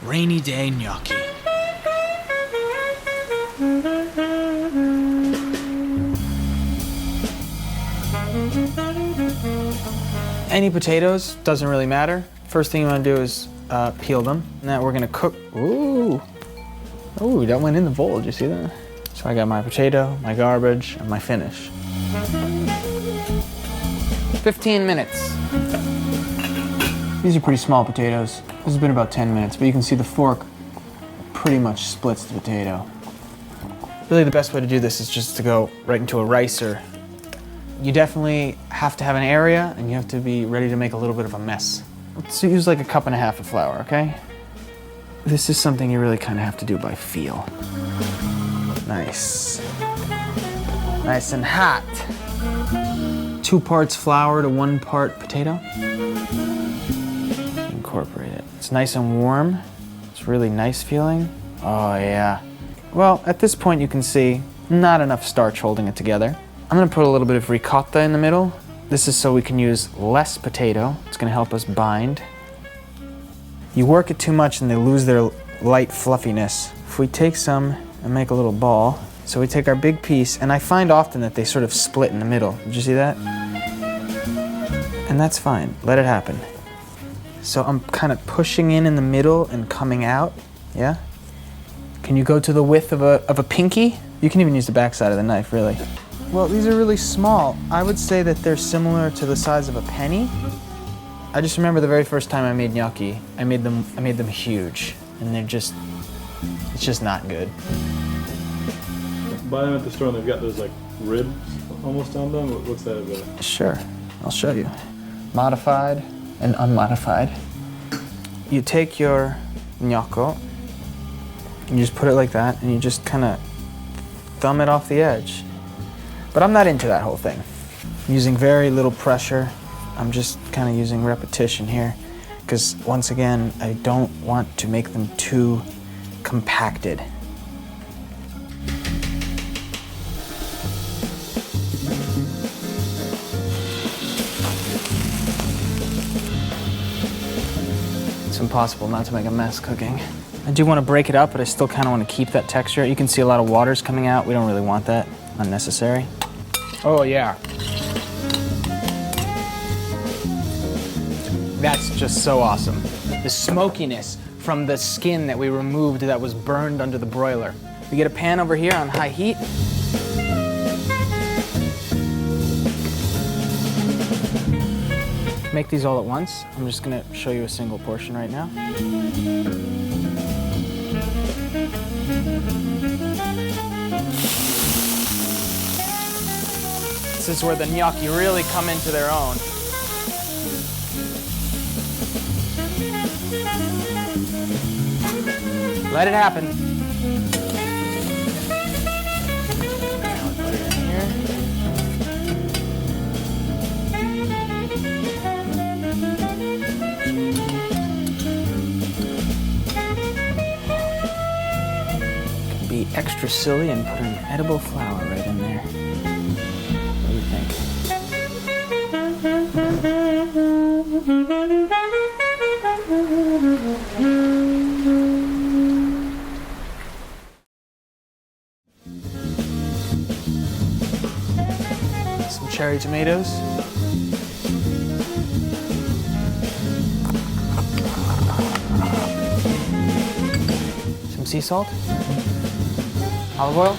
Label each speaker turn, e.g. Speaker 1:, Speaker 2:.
Speaker 1: Rainy day gnocchi. Any potatoes, doesn't really matter. First thing you want to do is peel them. Now we're gonna cook. Ooh, ooh, that went in the bowl. Did you see that? So I got my potato, my garbage, and my finish. 15 minutes. These are pretty small potatoes. This has been about 10 minutes, but you can see the fork pretty much splits the potato. Really the best way to do this is just to go right into a ricer. You definitely have to have an area and you have to be ready to make a little bit of a mess. Let's use like 1.5 cups of flour, okay? This is something you really kind of have to do by feel. Nice. Nice and hot. 2 parts flour to 1 part potato. Incorporate it. It's nice and warm. It's really nice feeling. Oh yeah. Well, at this point you can see not enough starch holding it together. I'm gonna put a little bit of ricotta in the middle. This is so we can use less potato. It's gonna help us bind. You work it too much and they lose their light fluffiness. If we take some and make a little ball, so we take our big piece, and I find often that they sort of split in the middle. Did you see that? And that's fine, let it happen. So I'm kind of pushing in the middle and coming out, yeah? Can you go to the width of a pinky? You can even use the backside of the knife, really. Well, these are really small. I would say that they're similar to the size of a penny. I just remember the very first time I made gnocchi, I made them huge, and it's just not good.
Speaker 2: Buy them at the store and they've got those like ribs almost on them. What's that about?
Speaker 1: Sure, I'll show you. Modified and unmodified. You take your gnocco, and you just put it like that, and you just kind of thumb it off the edge. But I'm not into that whole thing. I'm using very little pressure. I'm just kind of using repetition here, because once again, I don't want to make them too compacted. It's impossible not to make a mess cooking. I do want to break it up, but I still kind of want to keep that texture. You can see a lot of water's coming out. We don't really want that. Unnecessary. Oh yeah. That's just so awesome. The smokiness from the skin that we removed that was burned under the broiler. We get a pan over here on high heat. Make these all at once. I'm just gonna show you a single portion right now. This is where the gnocchi really come into their own. Let it happen. Now let's put it in here. Can be extra silly and put an edible flower right in there. What do you think? Some cherry tomatoes. Some sea salt. Olive oil.